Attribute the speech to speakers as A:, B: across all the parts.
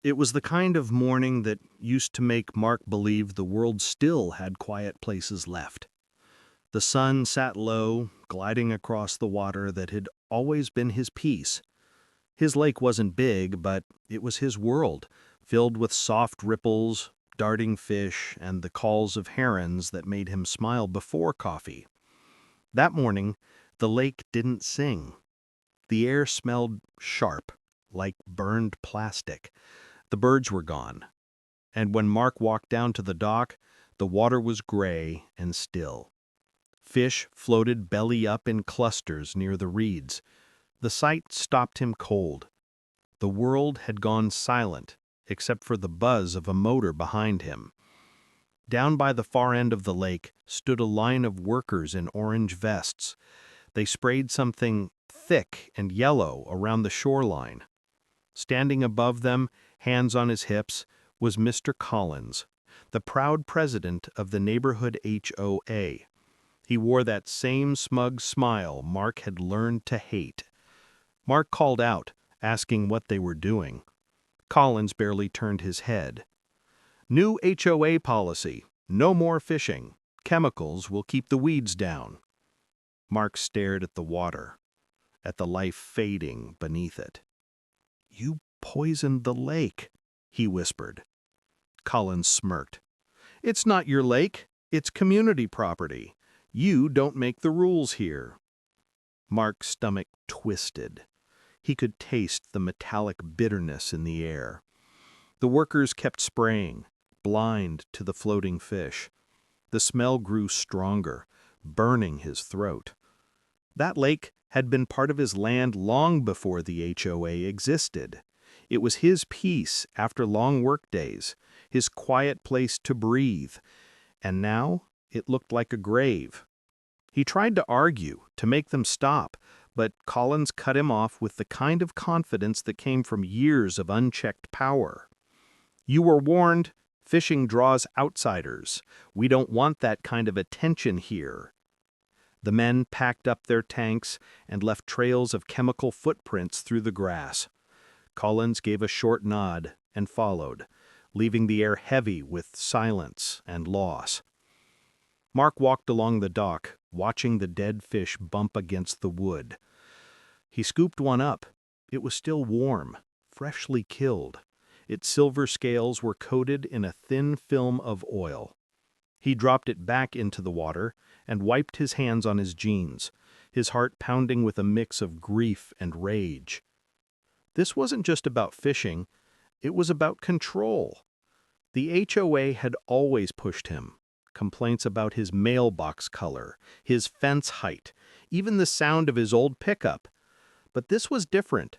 A: It was the kind of morning that used to make Mark believe the world still had quiet places left. The sun sat low, gliding across the water that had always been his peace. His lake wasn't big, but it was his world, filled with soft ripples, darting fish, and the calls of herons that made him smile before coffee. That morning, the lake didn't sing. The air smelled sharp, like burned plastic. The birds were gone, and when Mark walked down to the dock, the water was gray and still. Fish floated belly up in clusters near the reeds. The sight stopped him cold. The world had gone silent, except for the buzz of a motor behind him. Down by the far end of the lake stood a line of workers in orange vests. They sprayed something thick and yellow around the shoreline. Standing above them, hands on his hips, was Mr. Collins, the proud president of the neighborhood HOA. He wore that same smug smile Mark had learned to hate. Mark called out, asking what they were doing. Collins barely turned his head. "New HOA policy. No more fishing. Chemicals will keep the weeds down." Mark stared at the water, at the life fading beneath it. "You poisoned the lake," he whispered. Collins smirked. "It's not your lake. It's community property. You don't make the rules here." Mark's stomach twisted. He could taste the metallic bitterness in the air. The workers kept spraying, blind to the floating fish. The smell grew stronger, burning his throat. That lake had been part of his land long before the HOA existed. It was his peace after long workdays, his quiet place to breathe, and now it looked like a grave. He tried to argue, to make them stop, but Collins cut him off with the kind of confidence that came from years of unchecked power. "You were warned. Fishing draws outsiders. We don't want that kind of attention here." The men packed up their tanks and left trails of chemical footprints through the grass. Collins gave a short nod and followed, leaving the air heavy with silence and loss. Mark walked along the dock, watching the dead fish bump against the wood. He scooped one up. It was still warm, freshly killed. Its silver scales were coated in a thin film of oil. He dropped it back into the water and wiped his hands on his jeans, his heart pounding with a mix of grief and rage. This wasn't just about fishing, it was about control. The HOA had always pushed him. Complaints about his mailbox color, his fence height, even the sound of his old pickup. But this was different.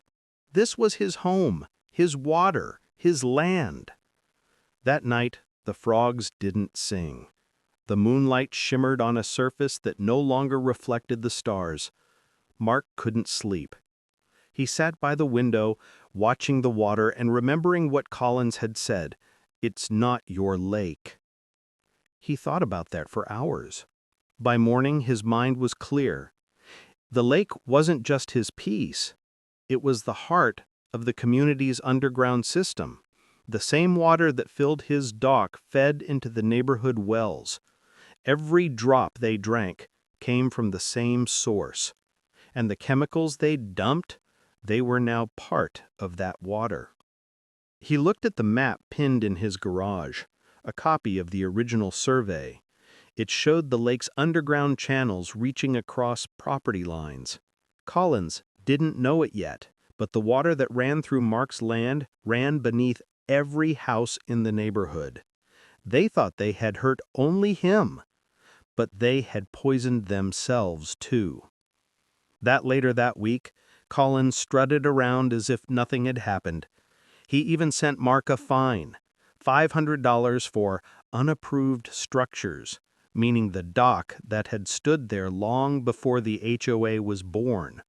A: This was his home, his water, his land. That night, the frogs didn't sing. The moonlight shimmered on a surface that no longer reflected the stars. Mark couldn't sleep. He sat by the window, watching the water and remembering what Collins had said, "It's not your lake." He thought about that for hours. By morning, his mind was clear. The lake wasn't just his peace. It was the heart of the community's underground system. The same water that filled his dock fed into the neighborhood wells. Every drop they drank came from the same source. And the chemicals they dumped, they were now part of that water. He looked at the map pinned in his garage, a copy of the original survey. It showed the lake's underground channels reaching across property lines. Collins didn't know it yet, but the water that ran through Mark's land ran beneath every house in the neighborhood. They thought they had hurt only him, but they had poisoned themselves too. Later that week, Collins strutted around as if nothing had happened. He even sent Mark a fine, $500 for unapproved structures, meaning the dock that had stood there long before the HOA was born.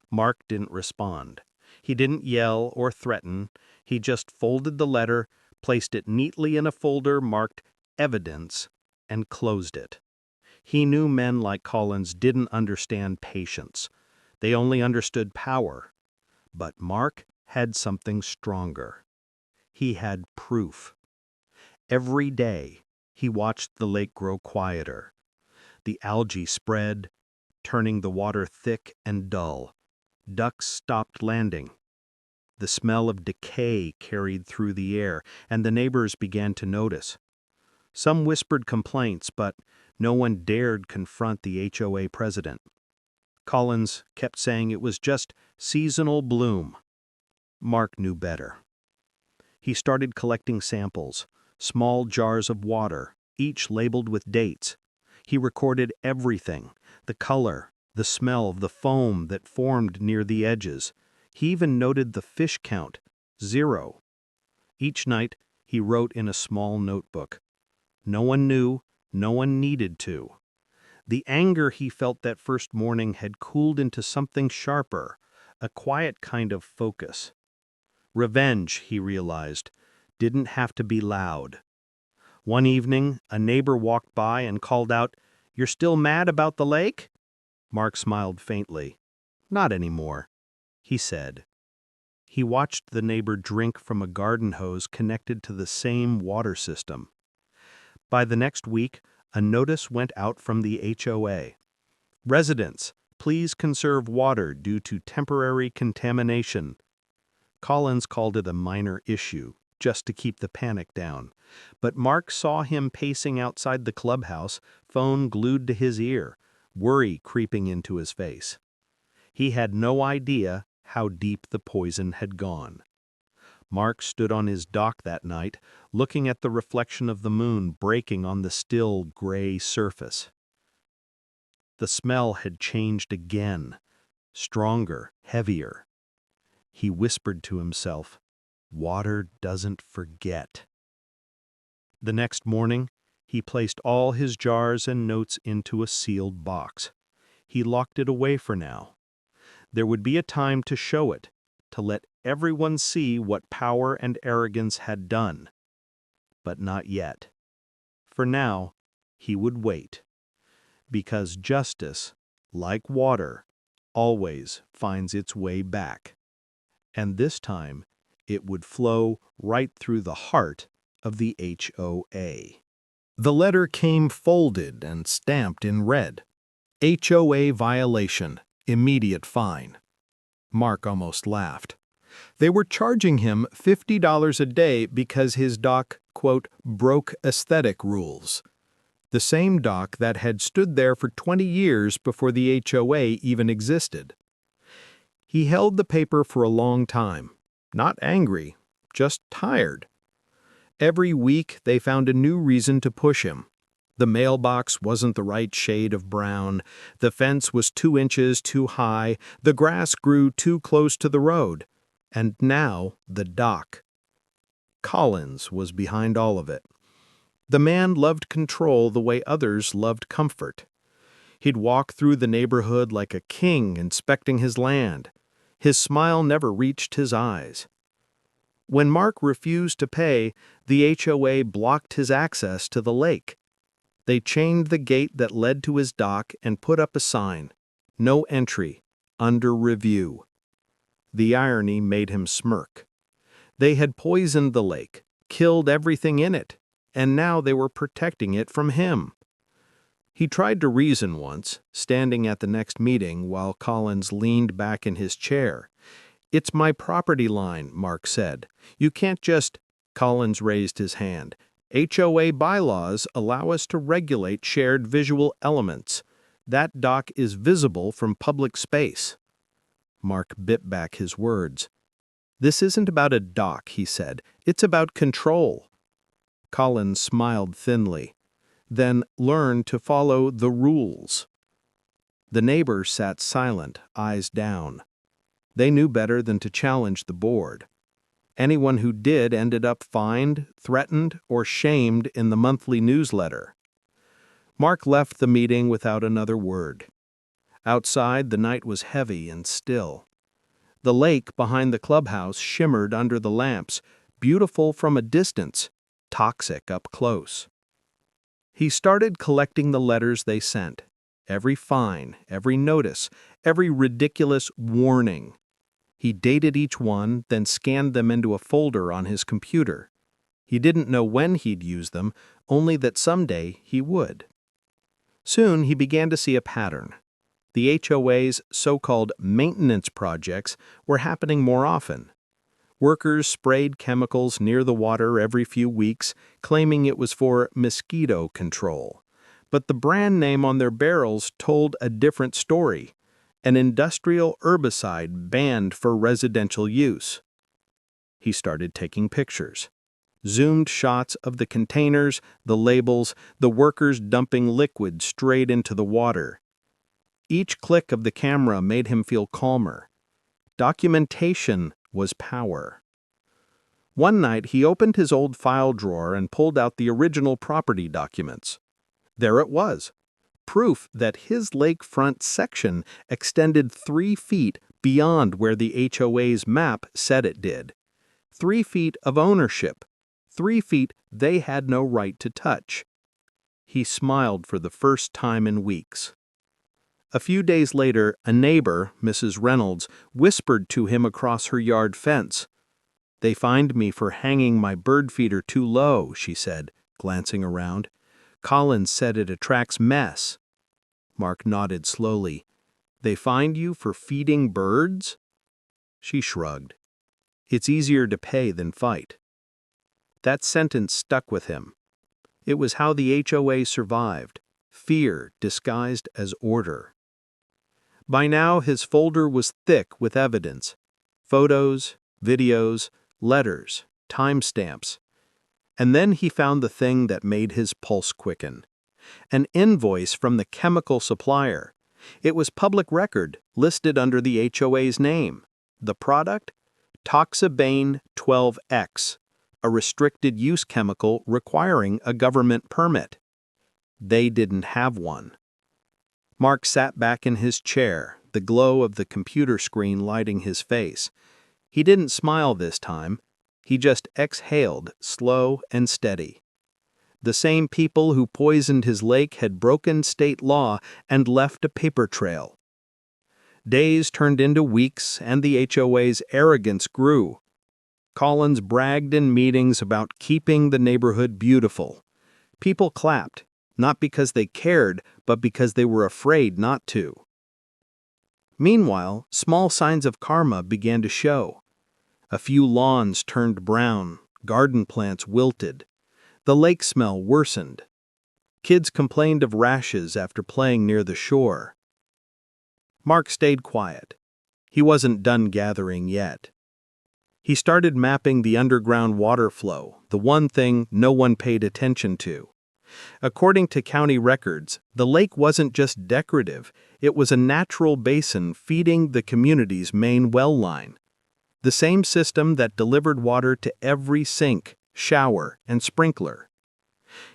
A: Mark didn't respond. He didn't yell or threaten. He just folded the letter, placed it neatly in a folder marked Evidence, and closed it. He knew men like Collins didn't understand patience. They only understood power. But Mark had something stronger. He had proof. Every day, he watched the lake grow quieter. The algae spread, turning the water thick and dull. Ducks stopped landing. The smell of decay carried through the air, and the neighbors began to notice. Some whispered complaints, but no one dared confront the HOA president. Collins kept saying it was just seasonal bloom. Mark knew better. He started collecting samples, small jars of water, each labeled with dates. He recorded everything, the color, the smell of the foam that formed near the edges. He even noted the fish count, 0. Each night, he wrote in a small notebook. No one knew, no one needed to. The anger he felt that first morning had cooled into something sharper, a quiet kind of focus. Revenge, he realized, didn't have to be loud. One evening, a neighbor walked by and called out, "You're still mad about the lake?" Mark smiled faintly. "Not anymore," he said. He watched the neighbor drink from a garden hose connected to the same water system. By the next week, a notice went out from the HOA. "Residents, please conserve water due to temporary contamination." Collins called it a minor issue, just to keep the panic down. But Mark saw him pacing outside the clubhouse, phone glued to his ear, worry creeping into his face. He had no idea how deep the poison had gone. Mark stood on his dock that night, looking at the reflection of the moon breaking on the still, gray surface. The smell had changed again, stronger, heavier. He whispered to himself, "Water doesn't forget." The next morning, he placed all his jars and notes into a sealed box. He locked it away for now. There would be a time to show it, to let everyone see what power and arrogance had done. But not yet. For now, he would wait. Because justice, like water, always finds its way back. And this time, it would flow right through the heart of the HOA. The letter came folded and stamped in red. HOA violation, immediate fine. Mark almost laughed. They were charging him $50 a day because his dock, quote, broke aesthetic rules. The same dock that had stood there for 20 years before the HOA even existed. He held the paper for a long time, not angry, just tired. Every week they found a new reason to push him. The mailbox wasn't the right shade of brown, the fence was 2 inches too high, the grass grew too close to the road, and now the dock. Collins was behind all of it. The man loved control the way others loved comfort. He'd walk through the neighborhood like a king inspecting his land. His smile never reached his eyes. When Mark refused to pay, the HOA blocked his access to the lake. They chained the gate that led to his dock and put up a sign, "No entry, under review." The irony made him smirk. They had poisoned the lake, killed everything in it, and now they were protecting it from him. He tried to reason once, standing at the next meeting while Collins leaned back in his chair. "It's my property line," Mark said. "You can't just—" Collins raised his hand. "HOA bylaws allow us to regulate shared visual elements. That dock is visible from public space." Mark bit back his words. "This isn't about a dock," he said. "It's about control." Collins smiled thinly. "Then learn to follow the rules." The neighbors sat silent, eyes down. They knew better than to challenge the board. Anyone who did ended up fined, threatened, or shamed in the monthly newsletter. Mark left the meeting without another word. Outside, the night was heavy and still. The lake behind the clubhouse shimmered under the lamps, beautiful from a distance, toxic up close. He started collecting the letters they sent, every fine, every notice, every ridiculous warning. He dated each one, then scanned them into a folder on his computer. He didn't know when he'd use them, only that someday he would. Soon he began to see a pattern. The HOA's so-called maintenance projects were happening more often. Workers sprayed chemicals near the water every few weeks, claiming it was for mosquito control. But the brand name on their barrels told a different story: an industrial herbicide banned for residential use. He started taking pictures. Zoomed shots of the containers, the labels, the workers dumping liquid straight into the water. Each click of the camera made him feel calmer. Documentation was power. One night he opened his old file drawer and pulled out the original property documents. There it was, proof that his lakefront section extended 3 feet beyond where the HOA's map said it did. 3 feet of ownership. 3 feet they had no right to touch. He smiled for the first time in weeks. A few days later, a neighbor, Mrs. Reynolds, whispered to him across her yard fence. "They fined me for hanging my bird feeder too low," she said, glancing around. "Collins said it attracts mess." Mark nodded slowly. "They fined you for feeding birds?" She shrugged. "It's easier to pay than fight." That sentence stuck with him. It was how the HOA survived, fear disguised as order. By now his folder was thick with evidence: photos, videos, letters, timestamps. And then he found the thing that made his pulse quicken: an invoice from the chemical supplier. It was public record, listed under the HOA's name. The product? Toxabane 12X, a restricted use chemical requiring a government permit. They didn't have one. Mark sat back in his chair, the glow of the computer screen lighting his face. He didn't smile this time. He just exhaled, slow and steady. The same people who poisoned his lake had broken state law and left a paper trail. Days turned into weeks, and the HOA's arrogance grew. Collins bragged in meetings about keeping the neighborhood beautiful. People clapped, not because they cared, but because they were afraid not to. Meanwhile, small signs of karma began to show. A few lawns turned brown, garden plants wilted. The lake smell worsened. Kids complained of rashes after playing near the shore. Mark stayed quiet. He wasn't done gathering yet. He started mapping the underground water flow, the one thing no one paid attention to. According to county records, the lake wasn't just decorative, it was a natural basin feeding the community's main well line. The same system that delivered water to every sink, shower, and sprinkler.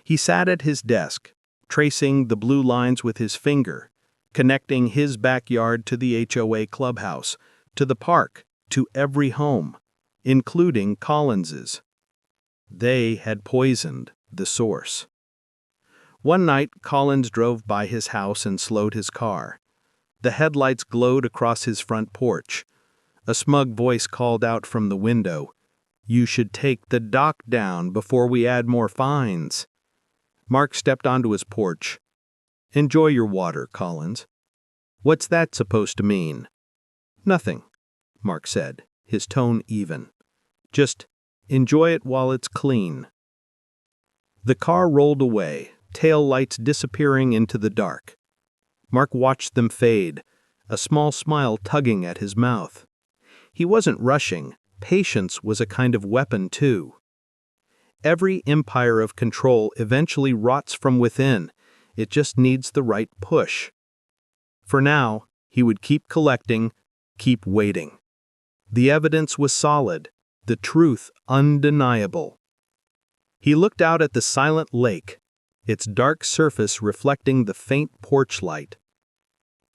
A: He sat at his desk, tracing the blue lines with his finger, connecting his backyard to the HOA clubhouse, to the park, to every home, including Collins's. They had poisoned the source. One night, Collins drove by his house and slowed his car. The headlights glowed across his front porch. A smug voice called out from the window, "You should take the dock down before we add more fines." Mark stepped onto his porch. "Enjoy your water, Collins." "What's that supposed to mean?" "Nothing," Mark said, his tone even. "Just enjoy it while it's clean." The car rolled away, tail lights disappearing into the dark. Mark watched them fade, a small smile tugging at his mouth. He wasn't rushing. Patience was a kind of weapon, too. Every empire of control eventually rots from within. It just needs the right push. For now, he would keep collecting, keep waiting. The evidence was solid, the truth undeniable. He looked out at the silent lake, its dark surface reflecting the faint porch light.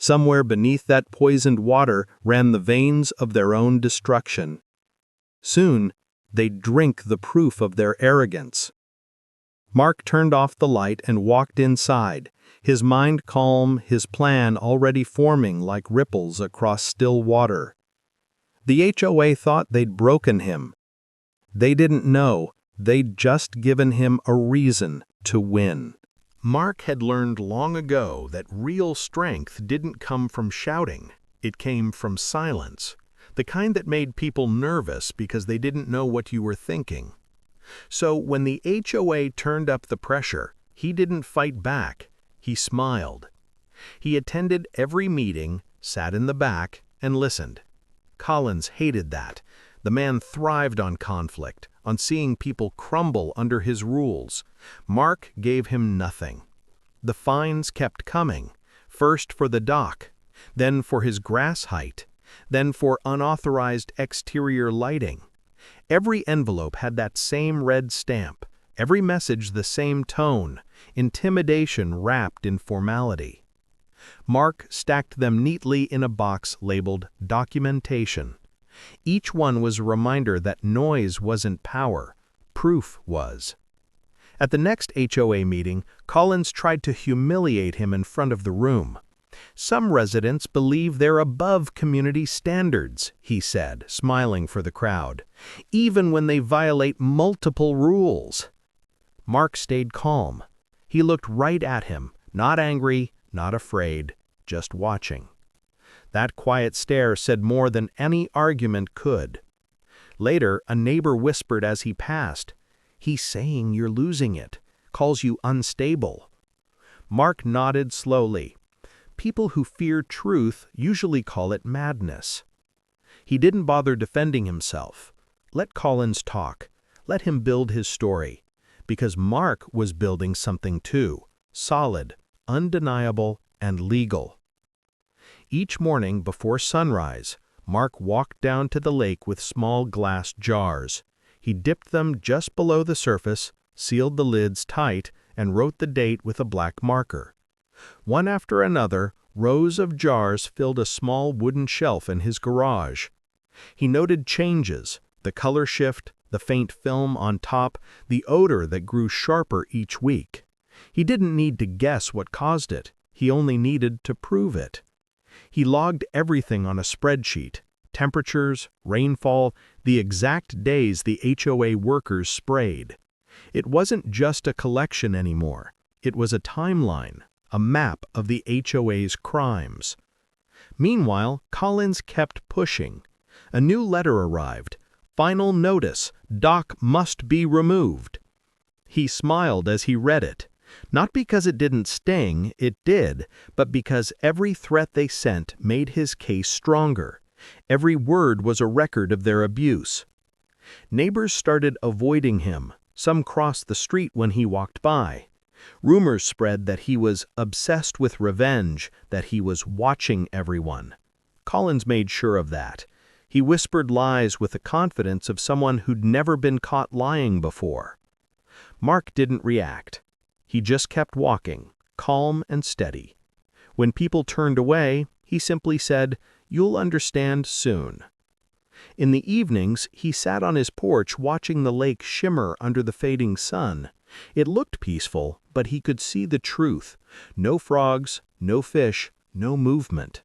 A: Somewhere beneath that poisoned water ran the veins of their own destruction. Soon, they'd drink the proof of their arrogance. Mark turned off the light and walked inside, his mind calm, his plan already forming like ripples across still water. The HOA thought they'd broken him. They didn't know they'd just given him a reason to win. Mark had learned long ago that real strength didn't come from shouting. It came from silence, the kind that made people nervous because they didn't know what you were thinking. So when the HOA turned up the pressure, he didn't fight back. He smiled. He attended every meeting, sat in the back, and listened. Collins hated that. The man thrived on conflict, on seeing people crumble under his rules. Mark gave him nothing. The fines kept coming, first for the dock, then for his grass height, then for unauthorized exterior lighting. Every envelope had that same red stamp, every message the same tone, intimidation wrapped in formality. Mark stacked them neatly in a box labeled documentation. Each one was a reminder that noise wasn't power, proof was. At the next HOA meeting, Collins tried to humiliate him in front of the room. Some residents believe they're above community standards, he said, smiling for the crowd, even when they violate multiple rules. Mark stayed calm. He looked right at him, not angry, not afraid, just watching. That quiet stare said more than any argument could. Later, a neighbor whispered as he passed, "He's saying you're losing it, calls you unstable." Mark nodded slowly. People who fear truth usually call it madness. He didn't bother defending himself. Let Collins talk. Let him build his story. Because Mark was building something too, solid, undeniable, and legal. Each morning before sunrise, Mark walked down to the lake with small glass jars. He dipped them just below the surface, sealed the lids tight, and wrote the date with a black marker. One after another, rows of jars filled a small wooden shelf in his garage. He noted changes, the color shift, the faint film on top, the odor that grew sharper each week. He didn't need to guess what caused it. He only needed to prove it. He logged everything on a spreadsheet: temperatures, rainfall, the exact days the HOA workers sprayed. It wasn't just a collection anymore. It was a timeline, a map of the HOA's crimes. Meanwhile, Collins kept pushing. A new letter arrived. Final notice: dock must be removed. He smiled as he read it. Not because it didn't sting, it did, but because every threat they sent made his case stronger. Every word was a record of their abuse. Neighbors started avoiding him. Some crossed the street when he walked by. Rumors spread that he was obsessed with revenge, that he was watching everyone. Collins made sure of that. He whispered lies with the confidence of someone who'd never been caught lying before. Mark didn't react. He just kept walking, calm and steady. When people turned away, he simply said, "You'll understand soon." In the evenings, he sat on his porch watching the lake shimmer under the fading sun. It looked peaceful, but he could see the truth. No frogs, no fish, no movement.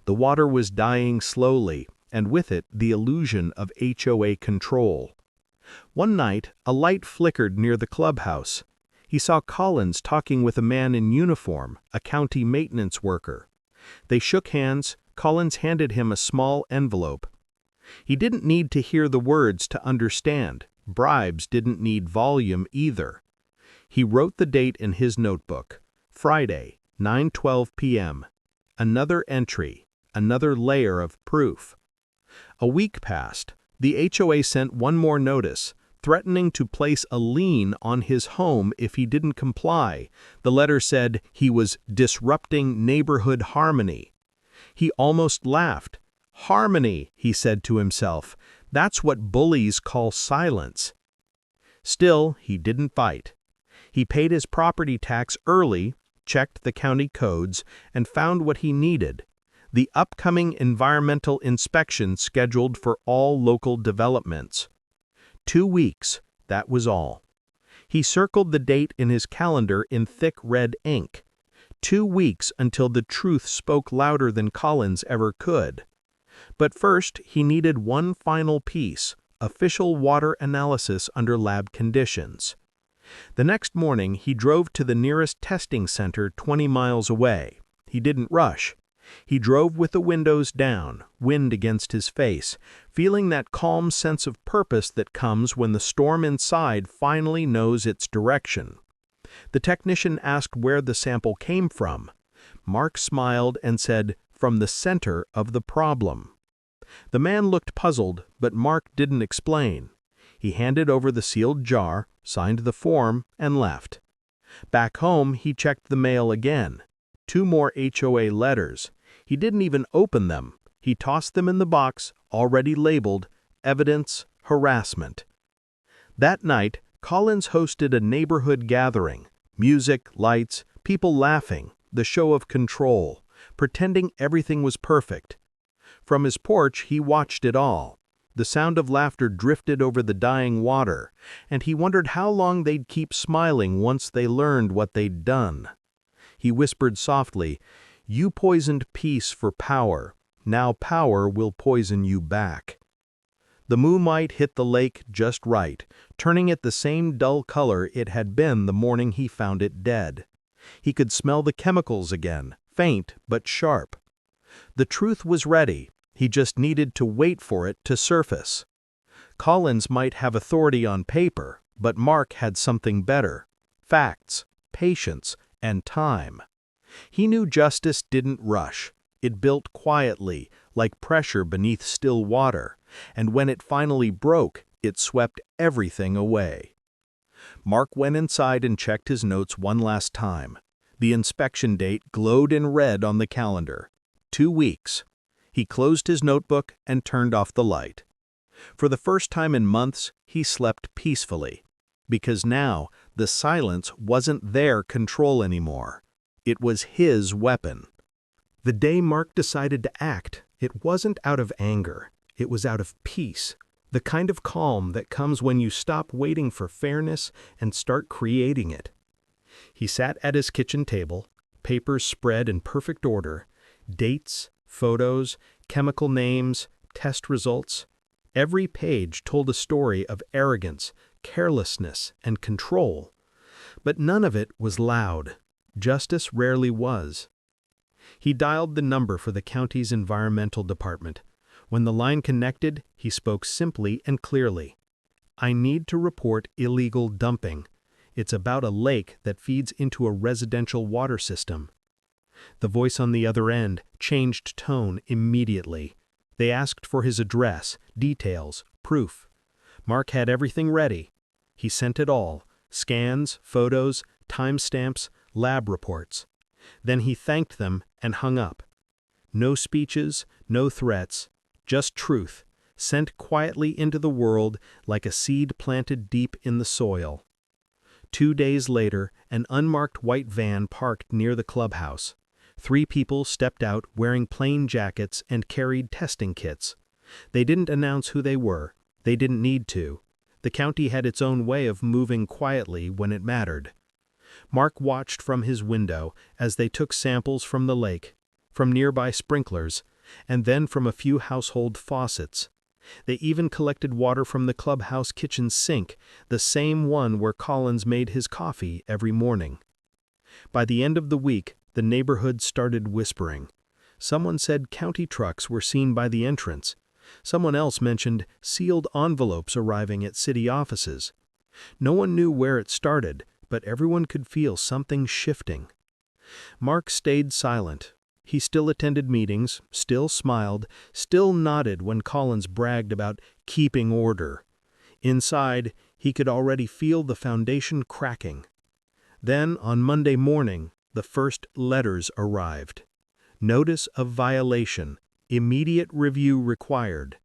A: The water was dying slowly, and with it the illusion of HOA control. One night, a light flickered near the clubhouse. He saw Collins talking with a man in uniform, a county maintenance worker. They shook hands. Collins handed him a small envelope. He didn't need to hear the words to understand. Bribes didn't need volume either. He wrote the date in his notebook. Friday, 9:12 p.m. Another entry, another layer of proof. A week passed. The HOA sent one more notice, threatening to place a lien on his home if he didn't comply. The letter said he was disrupting neighborhood harmony. He almost laughed. "Harmony," he said to himself. "That's what bullies call silence." Still, he didn't fight. He paid his property tax early, checked the county codes, and found what he needed: the upcoming environmental inspection scheduled for all local developments. 2 weeks, that was all. He circled the date in his calendar in thick red ink. 2 weeks until the truth spoke louder than Collins ever could. But first, he needed one final piece: official water analysis under lab conditions. The next morning, he drove to the nearest testing center 20 miles away. He didn't rush. He drove with the windows down, wind against his face, feeling that calm sense of purpose that comes when the storm inside finally knows its direction. The technician asked where the sample came from. Mark smiled and said, "From the center of the problem." The man looked puzzled, but Mark didn't explain. He handed over the sealed jar, signed the form, and left. Back home, he checked the mail again. 2 more HOA letters. He didn't even open them. He tossed them in the box, already labeled Evidence Harassment. That night, Collins hosted a neighborhood gathering. Music, lights, people laughing, the show of control, pretending everything was perfect. From his porch, he watched it all. The sound of laughter drifted over the dying water, and he wondered how long they'd keep smiling once they learned what they'd done. He whispered softly, "You poisoned peace for power. Now power will poison you back." The moonlight hit the lake just right, turning it the same dull color it had been the morning he found it dead. He could smell the chemicals again, faint but sharp. The truth was ready. He just needed to wait for it to surface. Collins might have authority on paper, but Mark had something better: facts, patience, and time. He knew justice didn't rush. It built quietly, like pressure beneath still water, and when it finally broke, it swept everything away. Mark went inside and checked his notes one last time. The inspection date glowed in red on the calendar. 2 weeks. He closed his notebook and turned off the light. For the first time in months, he slept peacefully, because now the silence wasn't their control anymore. It was his weapon. The day Mark decided to act, it wasn't out of anger. It was out of peace, the kind of calm that comes when you stop waiting for fairness and start creating it. He sat at his kitchen table, papers spread in perfect order, dates, photos, chemical names, test results. Every page told a story of arrogance, carelessness, and control. But none of it was loud. Justice rarely was. He dialed the number for the county's environmental department. When the line connected, he spoke simply and clearly. "I need to report illegal dumping. It's about a lake that feeds into a residential water system." The voice on the other end changed tone immediately. They asked for his address, details, proof. Mark had everything ready. He sent it all: scans, photos, timestamps, lab reports. Then he thanked them and hung up. No speeches, no threats, just truth, sent quietly into the world like a seed planted deep in the soil. 2 days later, an unmarked white van parked near the clubhouse. 3 people stepped out wearing plain jackets and carried testing kits. They didn't announce who they were. They didn't need to. The county had its own way of moving quietly when it mattered. Mark watched from his window as they took samples from the lake, from nearby sprinklers, and then from a few household faucets. They even collected water from the clubhouse kitchen sink, the same one where Collins made his coffee every morning. By the end of the week, the neighborhood started whispering. Someone said county trucks were seen by the entrance. Someone else mentioned sealed envelopes arriving at city offices. No one knew where it started, but everyone could feel something shifting. Mark stayed silent. He still attended meetings, still smiled, still nodded when Collins bragged about keeping order. Inside, he could already feel the foundation cracking. Then, on Monday morning, the first letters arrived. Notice of violation. Immediate review required.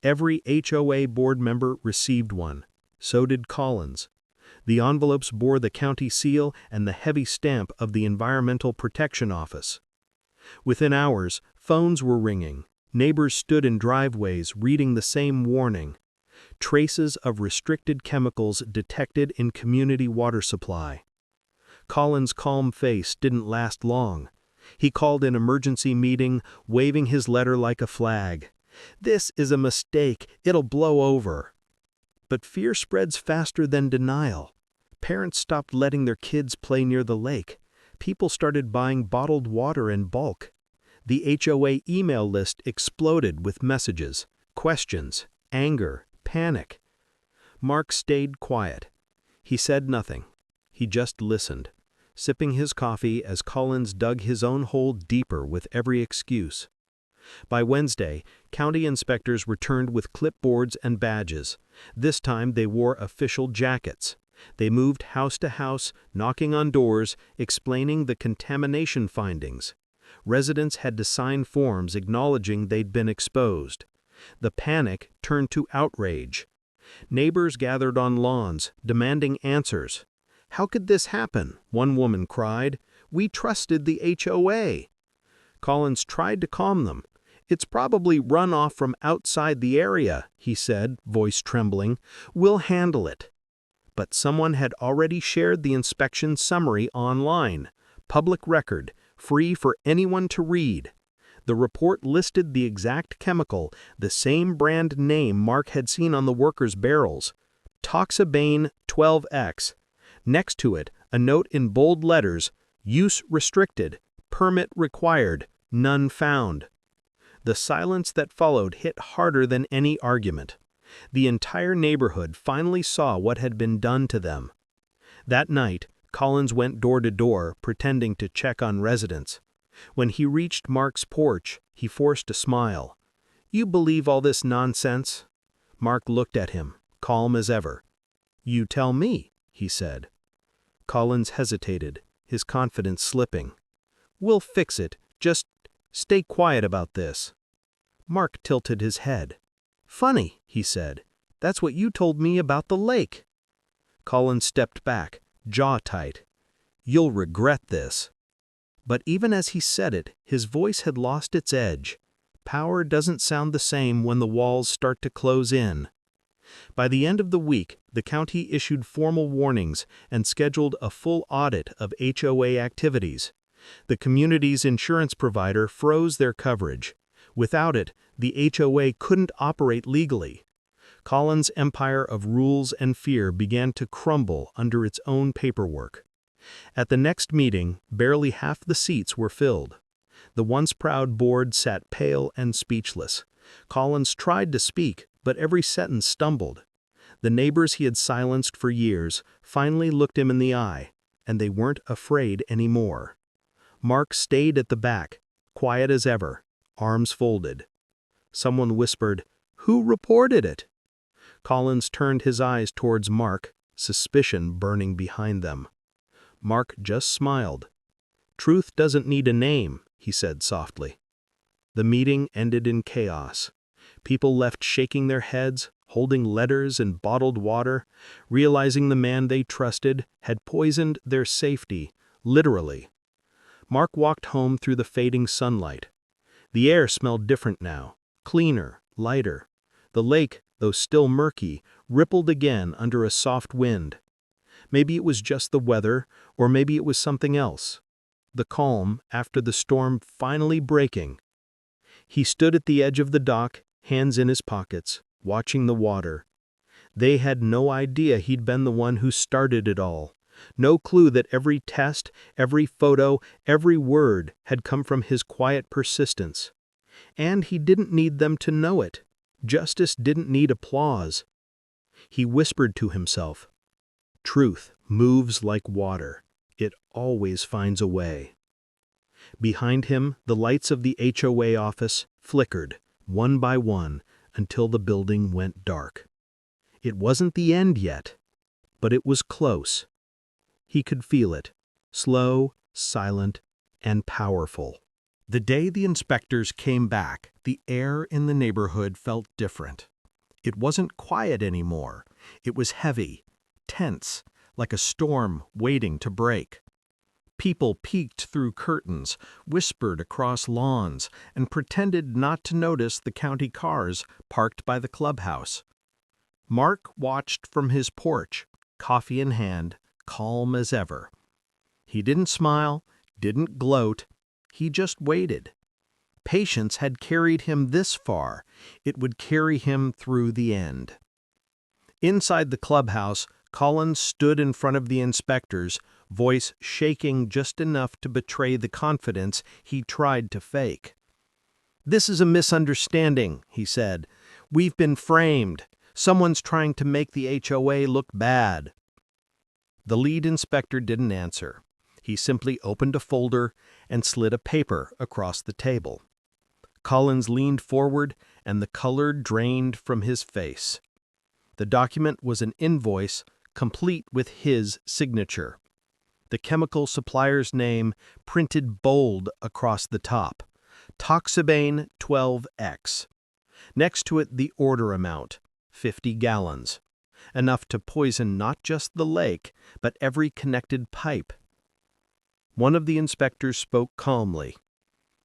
A: Every HOA board member received one. So did Collins. The envelopes bore the county seal and the heavy stamp of the Environmental Protection Office. Within hours, phones were ringing. Neighbors stood in driveways reading the same warning. Traces of restricted chemicals detected in community water supply. Collins' calm face didn't last long. He called an emergency meeting, waving his letter like a flag. "This is a mistake. It'll blow over." But fear spreads faster than denial. Parents stopped letting their kids play near the lake. People started buying bottled water in bulk. The HOA email list exploded with messages, questions, anger, panic. Mark stayed quiet. He said nothing. He just listened, sipping his coffee as Collins dug his own hole deeper with every excuse. By Wednesday, county inspectors returned with clipboards and badges. This time they wore official jackets. They moved house to house, knocking on doors, explaining the contamination findings. Residents had to sign forms acknowledging they'd been exposed. The panic turned to outrage. Neighbors gathered on lawns, demanding answers. "How could this happen?" one woman cried. "We trusted the HOA." Collins tried to calm them. "It's probably runoff from outside the area," he said, voice trembling. "We'll handle it." But someone had already shared the inspection summary online. Public record, free for anyone to read. The report listed the exact chemical, the same brand name Mark had seen on the workers' barrels. Toxabane 12X. Next to it, a note in bold letters, "Use restricted, permit required, none found." The silence that followed hit harder than any argument. The entire neighborhood finally saw what had been done to them. That night, Collins went door to door, pretending to check on residents. When he reached Mark's porch, he forced a smile. "You believe all this nonsense?" Mark looked at him, calm as ever. "You tell me," he said. Collins hesitated, his confidence slipping. "We'll fix it. Just stay quiet about this." Mark tilted his head. "Funny," he said. "That's what you told me about the lake." Collins stepped back, jaw tight. "You'll regret this." But even as he said it, his voice had lost its edge. Power doesn't sound the same when the walls start to close in. By the end of the week, the county issued formal warnings and scheduled a full audit of HOA activities. The community's insurance provider froze their coverage. Without it, the HOA couldn't operate legally. Collins' empire of rules and fear began to crumble under its own paperwork. At the next meeting, barely half the seats were filled. The once proud board sat pale and speechless. Collins tried to speak, but every sentence stumbled. The neighbors he had silenced for years finally looked him in the eye, and they weren't afraid anymore. Mark stayed at the back, quiet as ever, arms folded. Someone whispered, "Who reported it?" Collins turned his eyes towards Mark, suspicion burning behind them. Mark just smiled. "Truth doesn't need a name," he said softly. The meeting ended in chaos. People left shaking their heads, holding letters and bottled water, realizing the man they trusted had poisoned their safety, literally. Mark walked home through the fading sunlight. The air smelled different now, cleaner, lighter. The lake, though still murky, rippled again under a soft wind. Maybe it was just the weather, or maybe it was something else. The calm after the storm finally breaking. He stood at the edge of the dock, hands in his pockets, watching the water. They had no idea he'd been the one who started it all. No clue that every test, every photo, every word had come from his quiet persistence. And he didn't need them to know it. Justice didn't need applause. He whispered to himself, "Truth moves like water. It always finds a way." Behind him, the lights of the HOA office flickered, one by one, until the building went dark. It wasn't the end yet, but it was close. He could feel it, slow, silent, and powerful. The day the inspectors came back, the air in the neighborhood felt different. It wasn't quiet anymore. It was heavy, tense, like a storm waiting to break. People peeked through curtains, whispered across lawns, and pretended not to notice the county cars parked by the clubhouse. Mark watched from his porch, coffee in hand, calm as ever. He didn't smile, didn't gloat. He just waited. Patience had carried him this far. It would carry him through the end. Inside the clubhouse, Collins stood in front of the inspectors, voice shaking just enough to betray the confidence he tried to fake. "This is a misunderstanding," he said. "We've been framed. Someone's trying to make the HOA look bad." The lead inspector didn't answer. He simply opened a folder and slid a paper across the table. Collins leaned forward, and the color drained from his face. The document was an invoice, complete with his signature. The chemical supplier's name printed bold across the top. Toxabane 12X. Next to it the order amount, 50 gallons. Enough to poison not just the lake, but every connected pipe. One of the inspectors spoke calmly.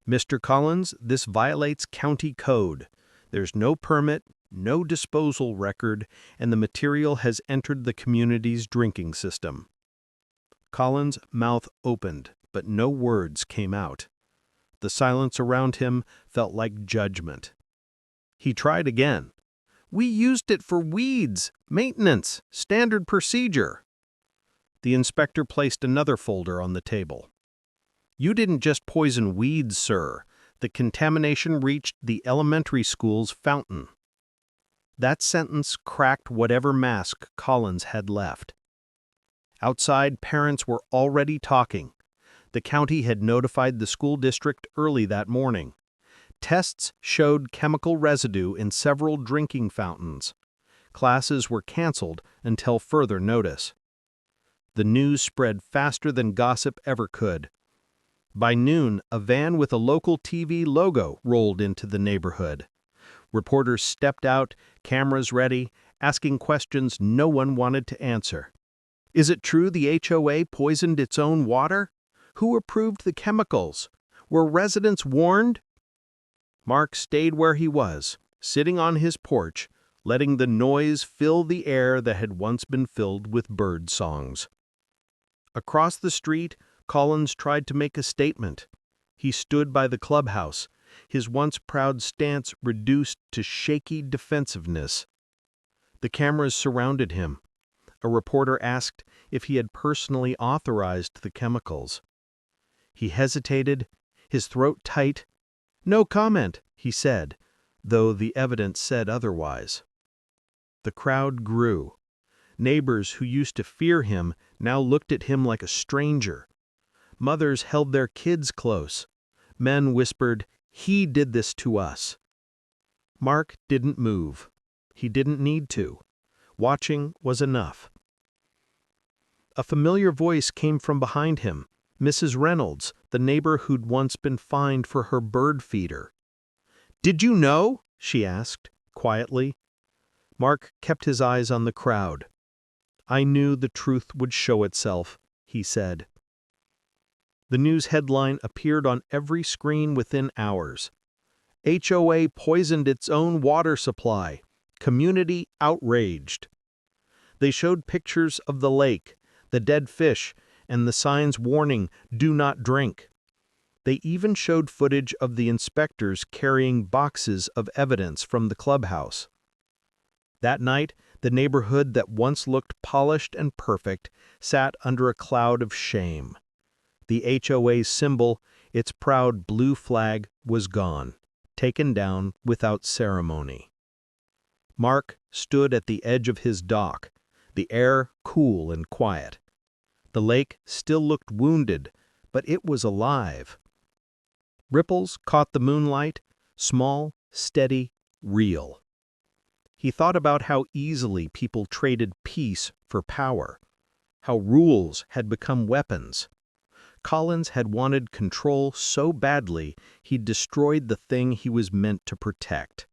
A: "Mr. Collins, this violates county code. There's no permit, no disposal record, and the material has entered the community's drinking system." Collins' mouth opened, but no words came out. The silence around him felt like judgment. He tried again. "We used it for weeds, maintenance, standard procedure." The inspector placed another folder on the table. "You didn't just poison weeds, sir. The contamination reached the elementary school's fountain." That sentence cracked whatever mask Collins had left. Outside, parents were already talking. The county had notified the school district early that morning. Tests showed chemical residue in several drinking fountains. Classes were canceled until further notice. The news spread faster than gossip ever could. By noon, a van with a local TV logo rolled into the neighborhood. Reporters stepped out, cameras ready, asking questions no one wanted to answer. "Is it true the HOA poisoned its own water? Who approved the chemicals? Were residents warned?" Mark stayed where he was, sitting on his porch, letting the noise fill the air that had once been filled with bird songs. Across the street, Collins tried to make a statement. He stood by the clubhouse, his once proud stance reduced to shaky defensiveness. The cameras surrounded him. A reporter asked if he had personally authorized the chemicals. He hesitated, his throat tight. "No comment," he said, though the evidence said otherwise. The crowd grew. Neighbors who used to fear him now looked at him like a stranger. Mothers held their kids close. Men whispered, "He did this to us." Mark didn't move. He didn't need to. Watching was enough. A familiar voice came from behind him. Mrs. Reynolds, the neighbor who'd once been fined for her bird feeder. "Did you know?" she asked, quietly. Mark kept his eyes on the crowd. "I knew the truth would show itself," he said. The news headline appeared on every screen within hours. HOA poisoned its own water supply. Community outraged. They showed pictures of the lake, the dead fish, and the signs warning, "Do not drink." They even showed footage of the inspectors carrying boxes of evidence from the clubhouse. That night, the neighborhood that once looked polished and perfect sat under a cloud of shame. The HOA's symbol, its proud blue flag, was gone, taken down without ceremony. Mark stood at the edge of his dock, the air cool and quiet. The lake still looked wounded, but it was alive. Ripples caught the moonlight, small, steady, real. He thought about how easily people traded peace for power, how rules had become weapons. Collins had wanted control so badly he'd destroyed the thing he was meant to protect.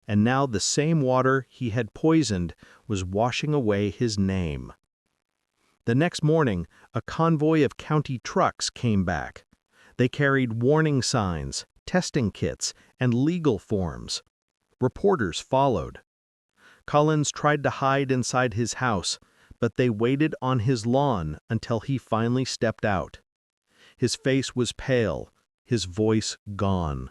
A: And now the same water he had poisoned was washing away his name. The next morning, a convoy of county trucks came back. They carried warning signs, testing kits, and legal forms. Reporters followed. Collins tried to hide inside his house, but they waited on his lawn until he finally stepped out. His face was pale, his voice gone.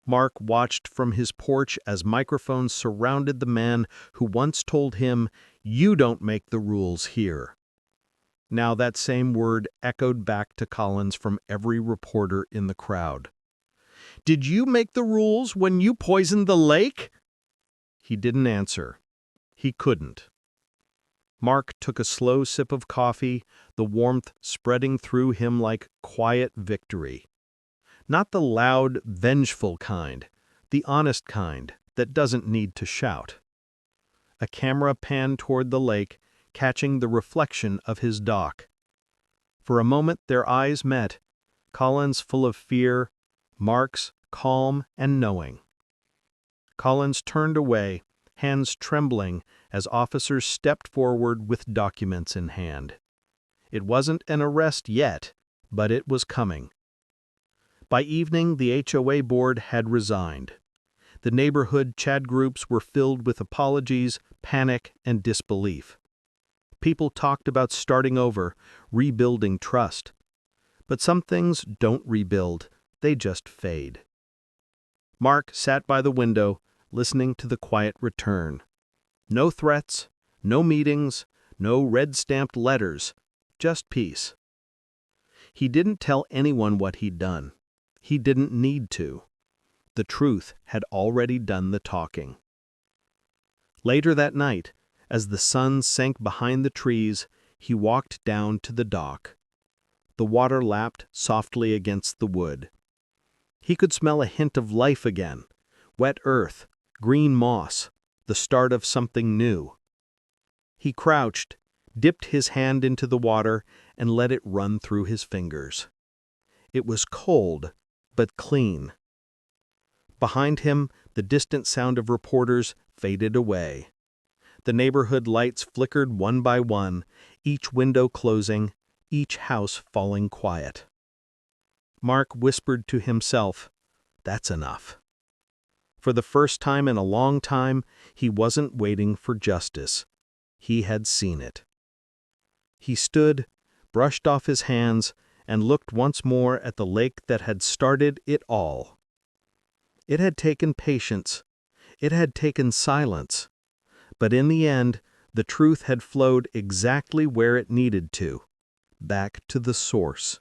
A: Mark watched from his porch as microphones surrounded the man who once told him, "You don't make the rules here." Now that same word echoed back to Collins from every reporter in the crowd. "Did you make the rules when you poisoned the lake?" He didn't answer. He couldn't. Mark took a slow sip of coffee, the warmth spreading through him like quiet victory. Not the loud, vengeful kind, the honest kind that doesn't need to shout. A camera panned toward the lake, catching the reflection of his dock. For a moment their eyes met, Collins full of fear, Mark's calm and knowing. Collins turned away, hands trembling as officers stepped forward with documents in hand. It wasn't an arrest yet, but it was coming. By evening, the HOA board had resigned. The neighborhood chat groups were filled with apologies, panic, and disbelief. People talked about starting over, rebuilding trust. But some things don't rebuild, they just fade. Mark sat by the window, listening to the quiet return. No threats, no meetings, no red-stamped letters, just peace. He didn't tell anyone what he'd done. He didn't need to. The truth had already done the talking. Later that night, as the sun sank behind the trees, he walked down to the dock. The water lapped softly against the wood. He could smell a hint of life again, wet earth, green moss, the start of something new. He crouched, dipped his hand into the water, and let it run through his fingers. It was cold, but clean. Behind him, the distant sound of reporters faded away. The neighborhood lights flickered one by one, each window closing, each house falling quiet. Mark whispered to himself, "That's enough." For the first time in a long time, he wasn't waiting for justice. He had seen it. He stood, brushed off his hands, and looked once more at the lake that had started it all. It had taken patience. It had taken silence. But in the end, the truth had flowed exactly where it needed to, back to the source.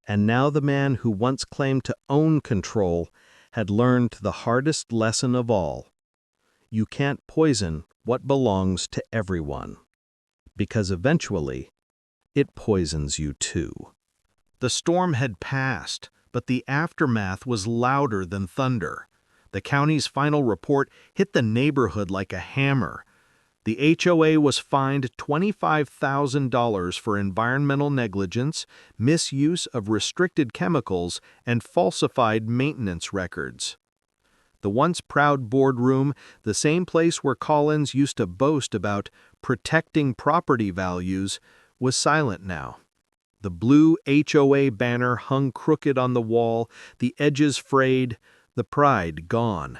A: And now the man who once claimed to own control had learned the hardest lesson of all. You can't poison what belongs to everyone, because eventually it poisons you too. The storm had passed, but the aftermath was louder than thunder. The county's final report hit the neighborhood like a hammer. The HOA was fined $25,000 for environmental negligence, misuse of restricted chemicals, and falsified maintenance records. The once proud boardroom, the same place where Collins used to boast about protecting property values, was silent now. The blue HOA banner hung crooked on the wall, the edges frayed, the pride gone.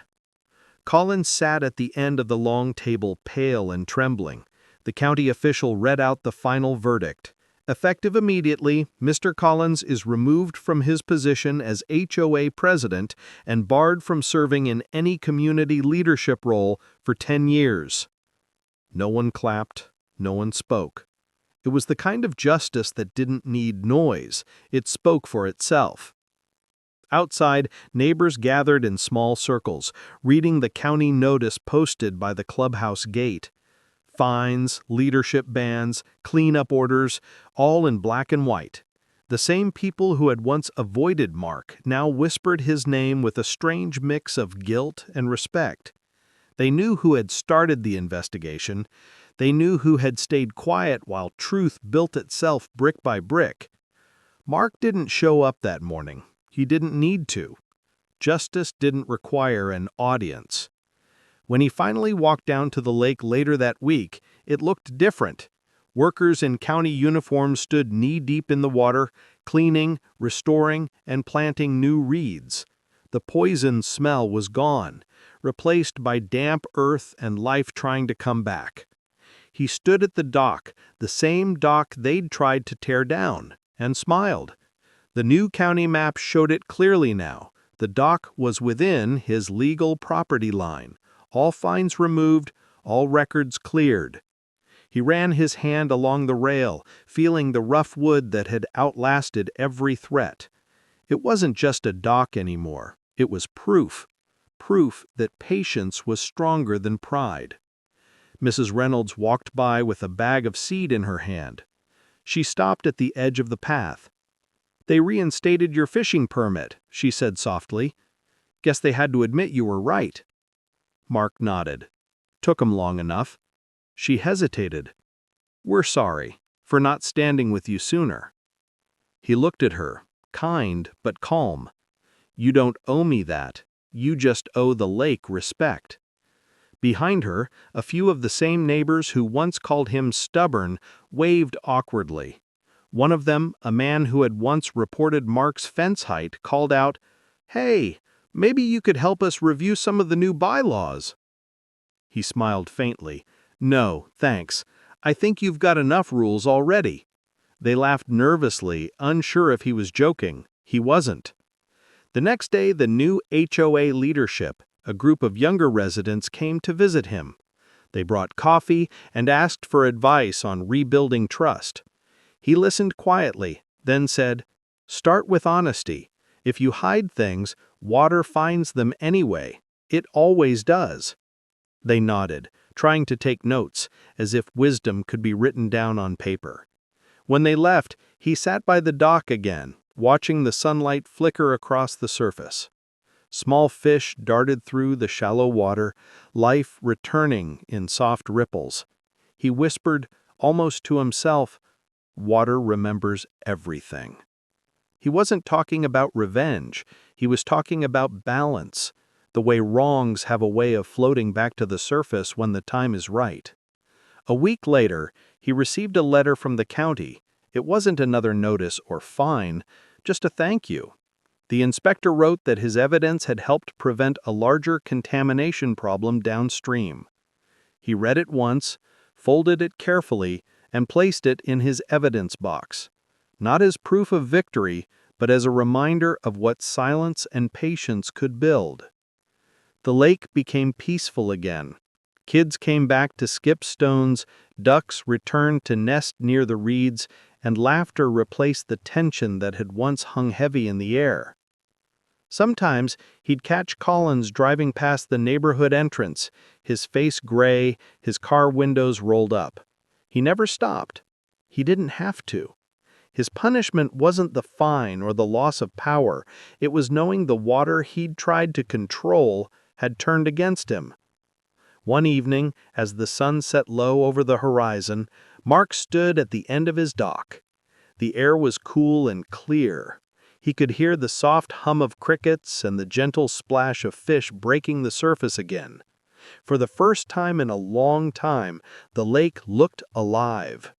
A: Collins sat at the end of the long table, pale and trembling. The county official read out the final verdict. Effective immediately, Mr. Collins is removed from his position as HOA president and barred from serving in any community leadership role for 10 years. No one clapped, no one spoke. It was the kind of justice that didn't need noise. It spoke for itself. Outside, neighbors gathered in small circles, reading the county notice posted by the clubhouse gate. Fines, leadership bans, cleanup orders, all in black and white. The same people who had once avoided Mark now whispered his name with a strange mix of guilt and respect. They knew who had started the investigation. They knew who had stayed quiet while truth built itself brick by brick. Mark didn't show up that morning. He didn't need to. Justice didn't require an audience. When he finally walked down to the lake later that week, it looked different. Workers in county uniforms stood knee-deep in the water, cleaning, restoring, and planting new reeds. The poison smell was gone, replaced by damp earth and life trying to come back. He stood at the dock, the same dock they'd tried to tear down, and smiled. The new county map showed it clearly now. The dock was within his legal property line. All fines removed, all records cleared. He ran his hand along the rail, feeling the rough wood that had outlasted every threat. It wasn't just a dock anymore. It was proof. Proof that patience was stronger than pride. Mrs. Reynolds walked by with a bag of seed in her hand. She stopped at the edge of the path. "They reinstated your fishing permit," she said softly. "Guess they had to admit you were right." Mark nodded. "Took 'em long enough." She hesitated. "We're sorry for not standing with you sooner." He looked at her, kind but calm. "You don't owe me that. You just owe the lake respect." Behind her, a few of the same neighbors who once called him stubborn waved awkwardly. One of them, a man who had once reported Mark's fence height, called out, "Hey, maybe you could help us review some of the new bylaws." He smiled faintly. "No, thanks. I think you've got enough rules already." They laughed nervously, unsure if he was joking. He wasn't. The next day, the new HOA leadership, a group of younger residents, came to visit him. They brought coffee and asked for advice on rebuilding trust. He listened quietly, then said, "Start with honesty. If you hide things, water finds them anyway. It always does." They nodded, trying to take notes, as if wisdom could be written down on paper. When they left, he sat by the dock again, watching the sunlight flicker across the surface. Small fish darted through the shallow water, life returning in soft ripples. He whispered, almost to himself, "Water remembers everything." He wasn't talking about revenge. He was talking about balance, the way wrongs have a way of floating back to the surface when the time is right. A week later, he received a letter from the county. It wasn't another notice or fine, just a thank you. The inspector wrote that his evidence had helped prevent a larger contamination problem downstream. He read it once, folded it carefully, and placed it in his evidence box, not as proof of victory, but as a reminder of what silence and patience could build. The lake became peaceful again. Kids came back to skip stones, ducks returned to nest near the reeds, and laughter replaced the tension that had once hung heavy in the air. Sometimes he'd catch Collins driving past the neighborhood entrance, his face gray, his car windows rolled up. He never stopped. He didn't have to. His punishment wasn't the fine or the loss of power. It was knowing the water he'd tried to control had turned against him. One evening, as the sun set low over the horizon, Mark stood at the end of his dock. The air was cool and clear. He could hear the soft hum of crickets and the gentle splash of fish breaking the surface again. For the first time in a long time, the lake looked alive.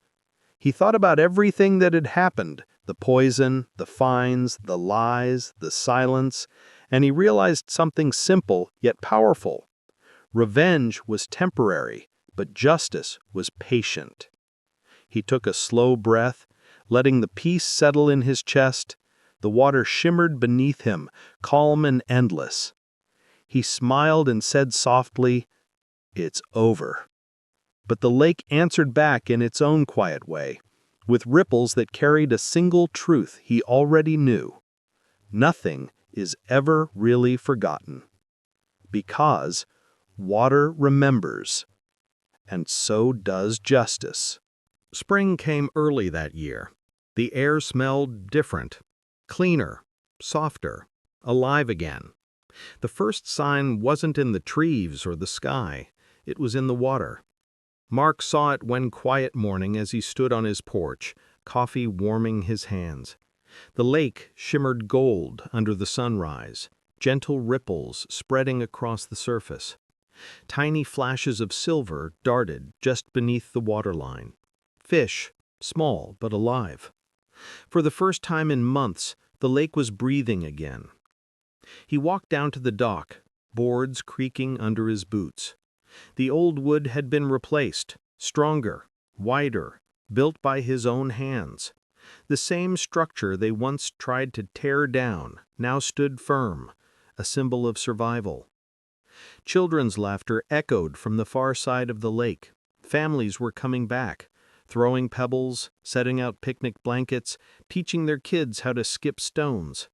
A: He thought about everything that had happened, the poison, the fines, the lies, the silence, and he realized something simple yet powerful. Revenge was temporary, but justice was patient. He took a slow breath, letting the peace settle in his chest. The water shimmered beneath him, calm and endless. He smiled and said softly, "It's over." But the lake answered back in its own quiet way, with ripples that carried a single truth he already knew. Nothing is ever really forgotten. Because water remembers, and so does justice. Spring came early that year. The air smelled different, cleaner, softer, alive again. The first sign wasn't in the trees or the sky, it was in the water. Mark saw it one quiet morning as he stood on his porch, coffee warming his hands. The lake shimmered gold under the sunrise, gentle ripples spreading across the surface. Tiny flashes of silver darted just beneath the waterline. Fish, small but alive. For the first time in months, the lake was breathing again. He walked down to the dock, boards creaking under his boots. The old wood had been replaced, stronger, wider, built by his own hands. The same structure they once tried to tear down now stood firm, a symbol of survival. Children's laughter echoed from the far side of the lake. Families were coming back, throwing pebbles, setting out picnic blankets, teaching their kids how to skip stones.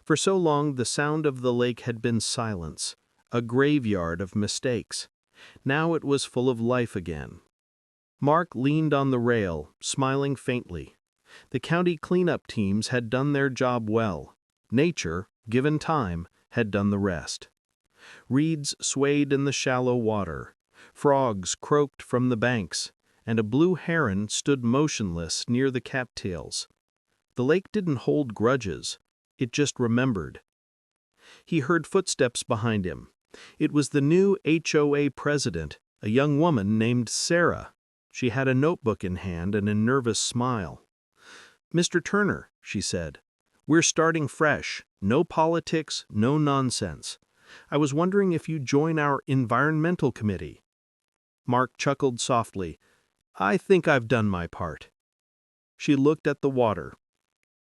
A: For so long, the sound of the lake had been silence, a graveyard of mistakes. Now it was full of life again. Mark leaned on the rail, smiling faintly. The county cleanup teams had done their job well. Nature, given time, had done the rest. Reeds swayed in the shallow water. Frogs croaked from the banks, and a blue heron stood motionless near the cattails. The lake didn't hold grudges. It just remembered. He heard footsteps behind him. It was the new HOA president, a young woman named Sarah. She had a notebook in hand and a nervous smile. "Mr. Turner," she said, "we're starting fresh. No politics, no nonsense. I was wondering if you'd join our environmental committee." Mark chuckled softly. "I think I've done my part." She looked at the water.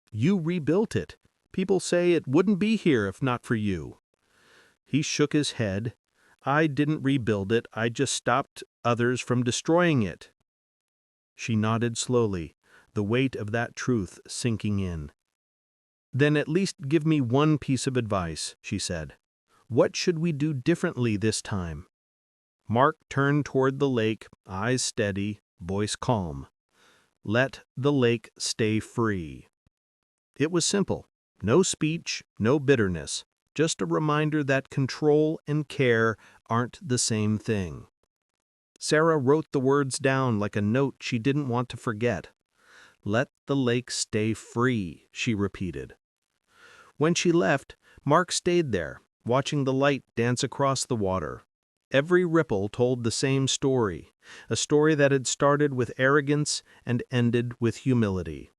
A: "You rebuilt it. People say it wouldn't be here if not for you." He shook his head. "I didn't rebuild it, I just stopped others from destroying it." She nodded slowly, the weight of that truth sinking in. "Then at least give me one piece of advice," she said. "What should we do differently this time?" Mark turned toward the lake, eyes steady, voice calm. Let the lake stay free. It was simple. No speech, no bitterness, just a reminder that control and care aren't the same thing. Sarah wrote the words down like a note she didn't want to forget. "Let the lake stay free," she repeated. When she left, Mark stayed there, watching the light dance across the water. Every ripple told the same story, a story that had started with arrogance and ended with humility.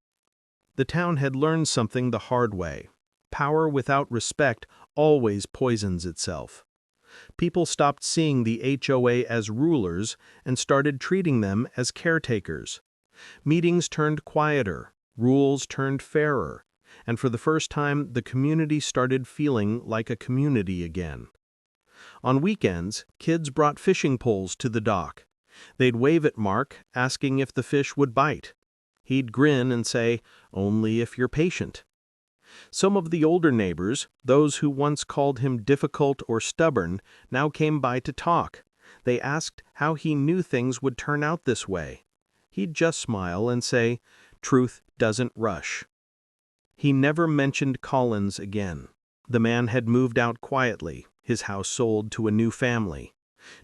A: The town had learned something the hard way. Power without respect always poisons itself. People stopped seeing the HOA as rulers and started treating them as caretakers. Meetings turned quieter, rules turned fairer, and for the first time the community started feeling like a community again. On weekends, kids brought fishing poles to the dock. They'd wave at Mark, asking if the fish would bite. He'd grin and say, "Only if you're patient." Some of the older neighbors, those who once called him difficult or stubborn, now came by to talk. They asked how he knew things would turn out this way. He'd just smile and say, "Truth doesn't rush." He never mentioned Collins again. The man had moved out quietly, his house sold to a new family.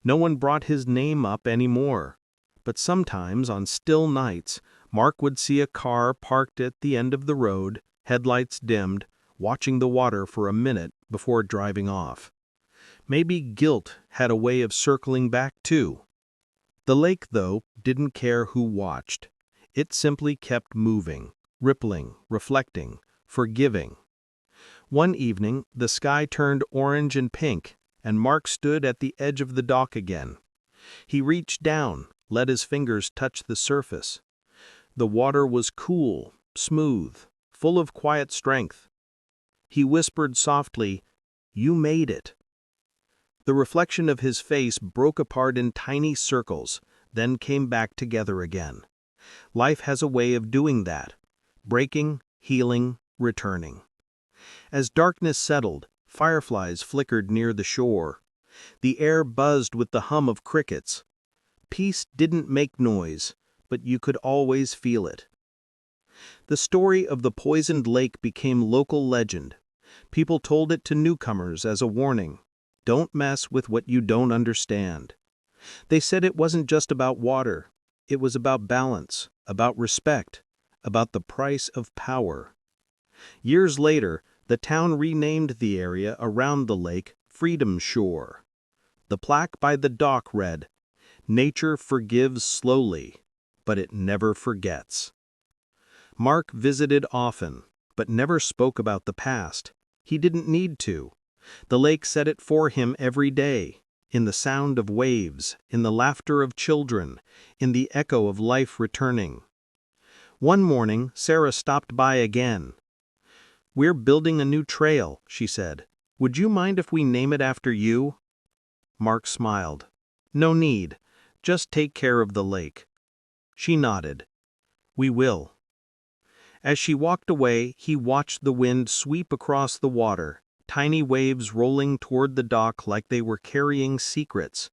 A: No one brought his name up anymore. But sometimes, on still nights, Mark would see a car parked at the end of the road, headlights dimmed, watching the water for a minute before driving off. Maybe guilt had a way of circling back too. The lake, though, didn't care who watched. It simply kept moving, rippling, reflecting, forgiving. One evening, the sky turned orange and pink, and Mark stood at the edge of the dock again. He reached down, let his fingers touch the surface. The water was cool, smooth, full of quiet strength. He whispered softly, "You made it." The reflection of his face broke apart in tiny circles, then came back together again. Life has a way of doing that, breaking, healing, returning. As darkness settled, fireflies flickered near the shore. The air buzzed with the hum of crickets. Peace didn't make noise, but you could always feel it. The story of the poisoned lake became local legend. People told it to newcomers as a warning. Don't mess with what you don't understand. They said it wasn't just about water. It was about balance, about respect, about the price of power. Years later, the town renamed the area around the lake Freedom Shore. The plaque by the dock read, "Nature forgives slowly, but it never forgets." Mark visited often, but never spoke about the past. He didn't need to. The lake said it for him every day, in the sound of waves, in the laughter of children, in the echo of life returning. One morning, Sarah stopped by again. "We're building a new trail," she said. "Would you mind if we name it after you?" Mark smiled. "No need. Just take care of the lake." She nodded. "We will." As she walked away, he watched the wind sweep across the water, tiny waves rolling toward the dock like they were carrying secrets.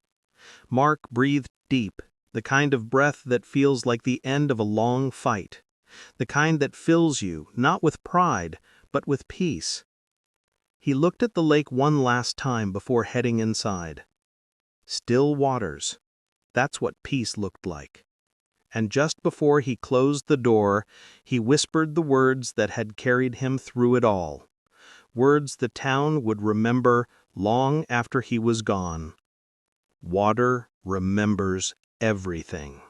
A: Mark breathed deep, the kind of breath that feels like the end of a long fight, the kind that fills you, not with pride, but with peace. He looked at the lake one last time before heading inside. Still waters. That's what peace looked like. And just before he closed the door, he whispered the words that had carried him through it all. Words the town would remember long after he was gone. Water remembers everything.